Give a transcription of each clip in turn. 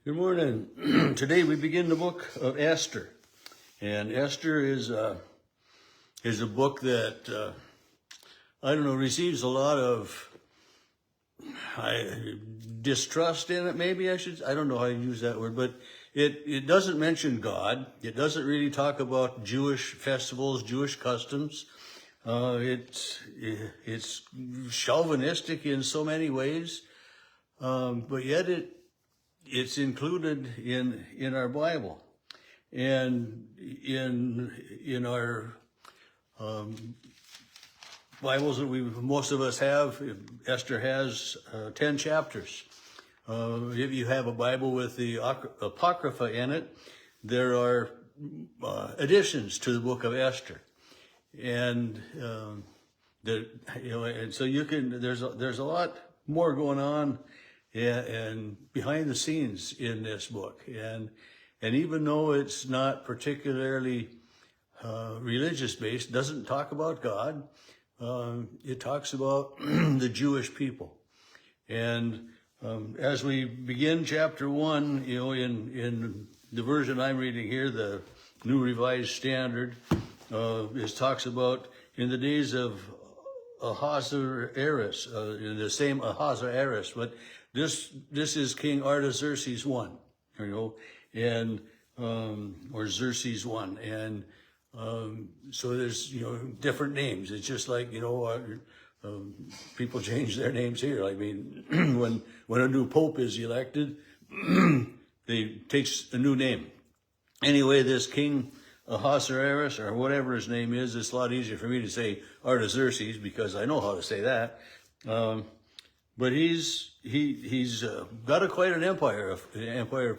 Good morning. Today we begin the book of Esther, and Esther is a book that I don't know, receives a lot of distrust in it. Maybe I don't know how to use that word, but it doesn't mention God. It doesn't really talk about Jewish festivals, Jewish customs. It's chauvinistic in so many ways, but yet it's included in our Bible, and in our Bibles that most of us have. Esther has 10 chapters. If you have a Bible with the Apocrypha in it, there are additions to the book of Esther, and and so you can. There's a lot more going on. And behind the scenes in this book, and even though it's not particularly religious based, doesn't talk about God, it talks about the Jewish people. And as we begin chapter 1, in the version I'm reading here, the New Revised Standard, it talks about in the days of Ahasuerus, in the same Ahasuerus, but this is King Artaxerxes I, and or Xerxes I, and so there's different names. It's just like people change their names here. I mean, when a new pope is elected, they takes a new name. Anyway, this King Ahasuerus, or whatever his name is, it's a lot easier for me to say Artaxerxes because I know how to say that. But he's got quite an empire of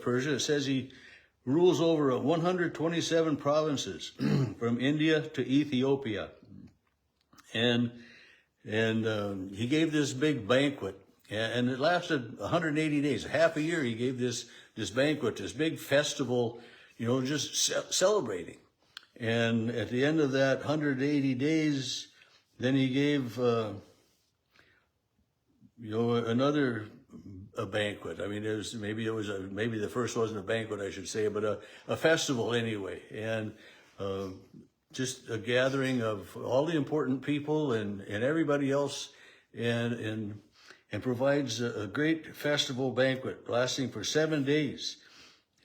Persia. It says he rules over 127 provinces from India to Ethiopia, and he gave this big banquet, and it lasted 180 days, half a year. He gave this banquet, this big festival, just celebrating. And at the end of that 180 days, then he gave another banquet. I mean, maybe the first wasn't a banquet, I should say, but a festival anyway, and just a gathering of all the important people and everybody else, and provides a great festival banquet lasting for 7 days.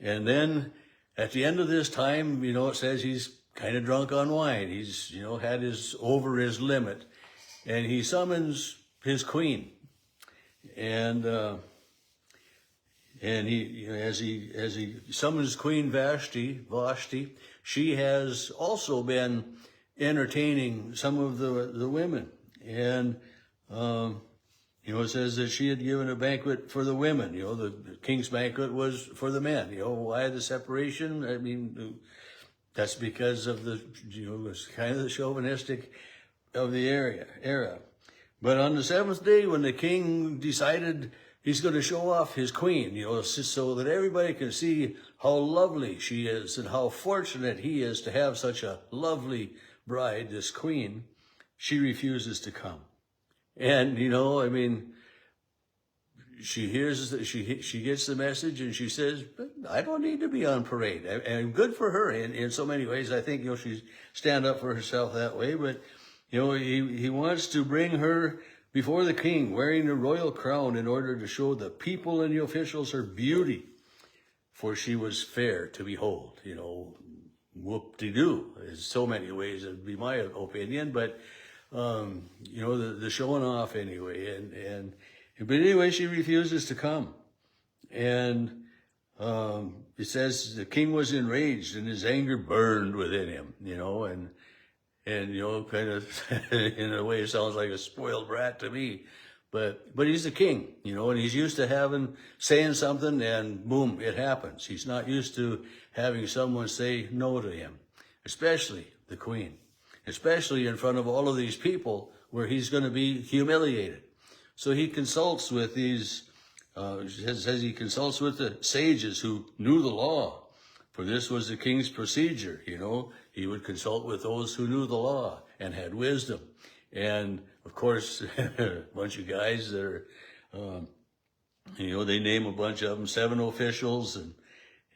And then at the end of this time, it says he's kind of drunk on wine. He's had over his limit, and he summons his queen. And he as he summons Queen Vashti, she has also been entertaining some of the women, and it says that she had given a banquet for the women. The king's banquet was for the men. Why the separation? I mean, that's because of it's kind of the chauvinistic of the era. But on the seventh day, when the king decided he's going to show off his queen, so that everybody can see how lovely she is and how fortunate he is to have such a lovely bride, this queen, she refuses to come. And, I mean, she gets the message, and she says, I don't need to be on parade. And good for her in so many ways. I think, she's stand up for herself that way, but he wants to bring her before the king wearing the royal crown in order to show the people and the officials her beauty, for she was fair to behold. Whoop-de-doo. In so many ways, it'd be my opinion, but the showing off anyway. But anyway, she refuses to come, and it says the king was enraged and his anger burned within him. And kind of in a way it sounds like a spoiled brat to me, but he's the king, and he's used to saying something and boom, it happens. He's not used to having someone say no to him, especially the queen, especially in front of all of these people where he's going to be humiliated. So he consults with these, says he consults with the sages who knew the law, for this was the king's procedure, He would consult with those who knew the law and had wisdom. And, of course, a bunch of guys that are They name a bunch of them, 7 officials,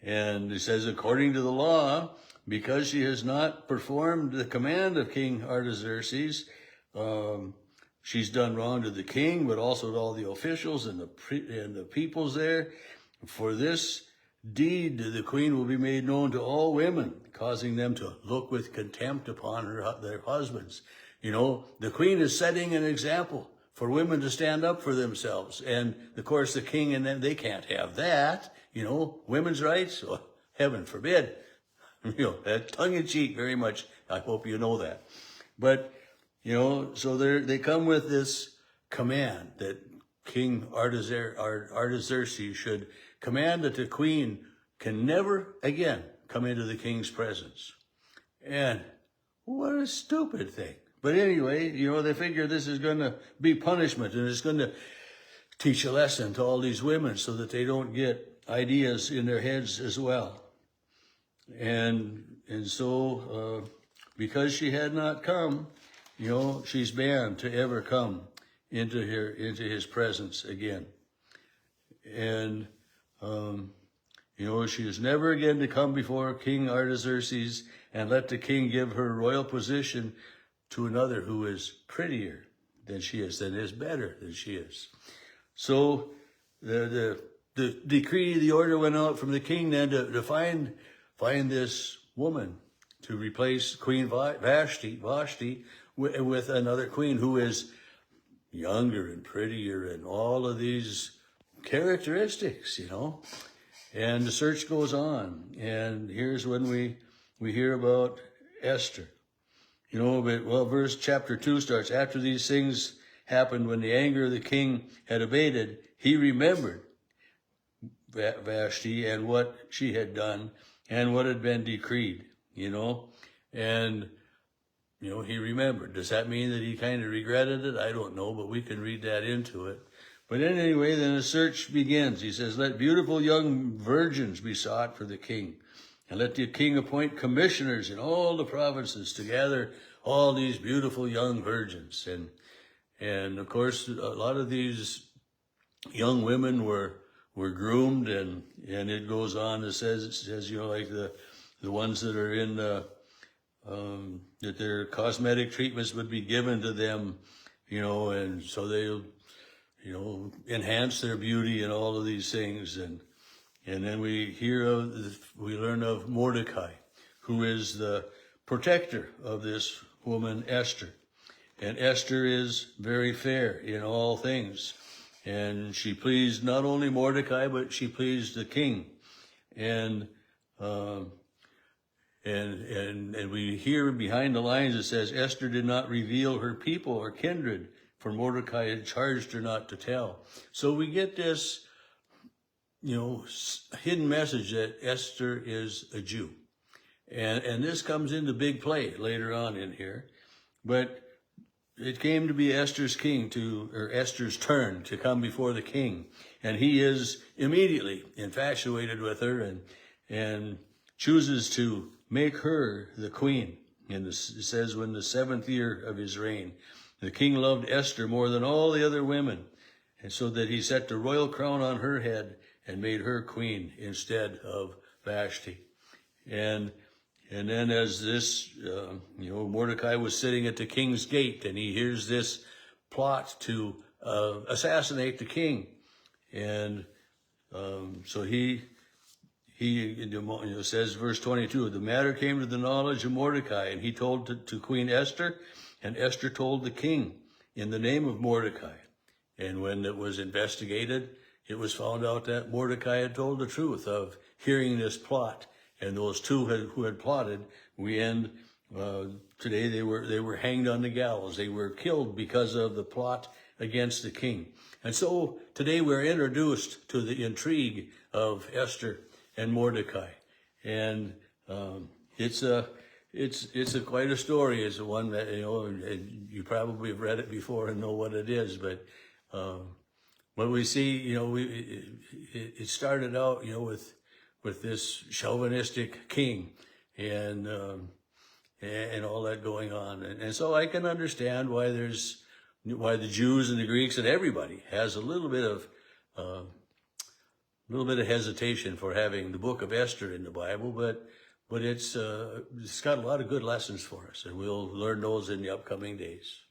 and it says, according to the law, because she has not performed the command of King Artaxerxes, she's done wrong to the king, but also to all the officials and the peoples there. For this deed, the queen will be made known to all women, causing them to look with contempt upon their husbands. The queen is setting an example for women to stand up for themselves. And of course, the king and them, they can't have that. Women's rights, oh, heaven forbid. That tongue in cheek very much. I hope you know that. But, so they come with this command that King Artaxerxes should command that the queen can never again come into the king's presence. And what a stupid thing. But anyway, they figure this is going to be punishment, and it's going to teach a lesson to all these women so that they don't get ideas in their heads as well. And so because she had not come, she's banned to ever come into his presence again. And she is never again to come before King Artaxerxes and let the king give her royal position to another who is prettier than she is, than is better than she is. So the decree, the order went out from the king then to find this woman to replace Queen Vashti with another queen who is younger and prettier and all of these characteristics, And the search goes on. And here's when we hear about Esther. Verse chapter 2 starts, after these things happened, when the anger of the king had abated, he remembered Vashti and what she had done and what had been decreed, and, he remembered. Does that mean that he kind of regretted it? I don't know, but we can read that into it. But anyway, then the search begins. He says, let beautiful young virgins be sought for the king, and let the king appoint commissioners in all the provinces to gather all these beautiful young virgins. And of course, a lot of these young women were groomed, and it goes on. It says like the ones that are in that their cosmetic treatments would be given to them, and so they'll enhance their beauty and all of these things. And then we learn of Mordecai, who is the protector of this woman, Esther. And Esther is very fair in all things. And she pleased not only Mordecai, but she pleased the king. And we hear behind the lines, it says, Esther did not reveal her people or kindred, for Mordecai had charged her not to tell. So we get this, hidden message that Esther is a Jew. And this comes into big play later on in here. But it came to be Esther's turn to come before the king. And he is immediately infatuated with her and chooses to make her the queen. And it says, when the 7th year of his reign, the king loved Esther more than all the other women, and so that he set the royal crown on her head and made her queen instead of Vashti. And then as this, Mordecai was sitting at the king's gate, and he hears this plot to assassinate the king. And so he says, verse 22, the matter came to the knowledge of Mordecai, and he told to Queen Esther, and Esther told the king in the name of Mordecai. And when it was investigated, it was found out that Mordecai had told the truth of hearing this plot. And those two who had plotted, today they were hanged on the gallows. They were killed because of the plot against the king. And so today we're introduced to the intrigue of Esther and Mordecai. And it's quite a story. It's one that, and you probably have read it before and know what it is. But when we see, it started out, with this chauvinistic king and all that going on. And so I can understand why the Jews and the Greeks and everybody has a little bit of little bit of hesitation for having the book of Esther in the Bible, but it's got a lot of good lessons for us, and we'll learn those in the upcoming days.